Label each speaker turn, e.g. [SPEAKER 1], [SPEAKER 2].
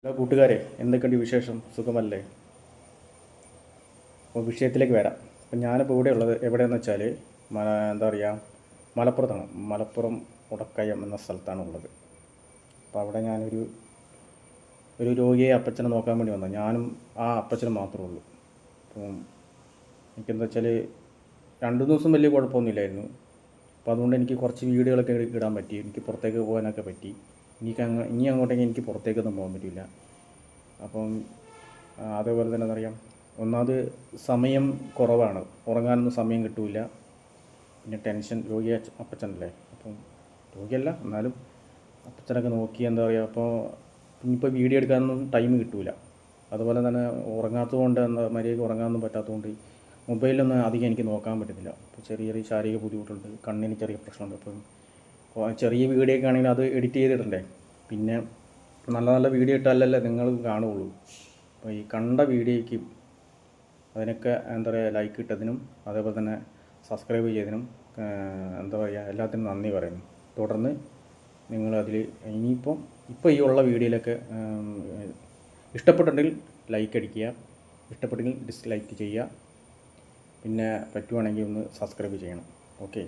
[SPEAKER 1] Hello കൂട്ടുകാരെ, എന്തൊക്കെയുണ്ട് വിശേഷം? സുഖമല്ലേ? അപ്പോൾ വിഷയത്തിലേക്ക് വരാം. അപ്പം ഞാനിപ്പോൾ ഇവിടെ ഉള്ളത് എവിടെയെന്ന് വെച്ചാൽ എന്താ പറയുക, മലപ്പുറത്താണ്. മലപ്പുറം ഉടക്കയം എന്ന സ്ഥലത്താണ് ഉള്ളത്. അപ്പോൾ അവിടെ ഒരു രോഗിയെ അപ്പച്ചനെ നോക്കാൻ വേണ്ടി വന്നത്. ഞാനും ആ അപ്പച്ചനും മാത്രമേ ഉള്ളൂ. അപ്പം എനിക്കെന്താ വെച്ചാൽ 2 ദിവസം വലിയ കുഴപ്പമൊന്നുമില്ലായിരുന്നു. അപ്പോൾ അതുകൊണ്ട് എനിക്ക് കുറച്ച് വീഡിയോകളൊക്കെ ഇടാൻ പറ്റി. എനിക്ക് പുറത്തേക്ക് പോകാനൊക്കെ പറ്റി. ഇനി അങ്ങോട്ടേക്ക് എനിക്ക് പുറത്തേക്കൊന്നും പോകാൻ പറ്റില്ല. അപ്പം അതേപോലെ തന്നെ എന്താ പറയുക, ഒന്നാമത് സമയം കുറവാണ്, ഉറങ്ങാനൊന്നും സമയം കിട്ടില്ല. പിന്നെ ടെൻഷൻ, രോഗി അപ്പച്ചനല്ലേ, അപ്പം രോഗിയല്ല എന്നാലും അപ്പച്ചനൊക്കെ നോക്കി എന്താ പറയുക. അപ്പോൾ ഇനിയിപ്പോൾ വീഡിയോ എടുക്കാനൊന്നും ടൈം കിട്ടില്ല. അതുപോലെ തന്നെ ഉറങ്ങാത്തത് കൊണ്ട് മര്യാദയ്ക്ക് ഉറങ്ങാനൊന്നും പറ്റാത്തതുകൊണ്ട് മൊബൈലൊന്നും അധികം എനിക്ക് നോക്കാൻ പറ്റുന്നില്ല. അപ്പോൾ ചെറിയ ചെറിയ ശാരീരിക ബുദ്ധിമുട്ടുണ്ട്, കണ്ണിന് ചെറിയ പ്രശ്നമുണ്ട്. അപ്പം ചെറിയ വീഡിയോ ഒക്കെ ആണെങ്കിൽ അത് എഡിറ്റ് ചെയ്തിടണ്ടേ. പിന്നെ നല്ല നല്ല വീഡിയോ ഇട്ടാലല്ലേ നിങ്ങൾ കാണുകയുള്ളൂ. അപ്പോൾ ഈ കണ്ട വീഡിയോയ്ക്ക് അതിനൊക്കെ എന്താ പറയുക, ലൈക്ക് ഇട്ടതിനും അതേപോലെ തന്നെ സബ്സ്ക്രൈബ് ചെയ്തതിനും എന്താ പറയുക, എല്ലാത്തിനും നന്ദി പറയുന്നു. തുടർന്ന് നിങ്ങളതിൽ ഇപ്പോൾ ഈ ഉള്ള വീഡിയോയിലൊക്കെ ഇഷ്ടപ്പെട്ടിട്ടുണ്ടെങ്കിൽ ലൈക്ക് അടിക്കുക, ഇഷ്ടപ്പെട്ടെങ്കിൽ ഡിസ്ലൈക്ക് ചെയ്യുക, പിന്നെ പറ്റുവാണെങ്കിൽ ഒന്ന് സബ്സ്ക്രൈബ് ചെയ്യണം. ഓക്കെ.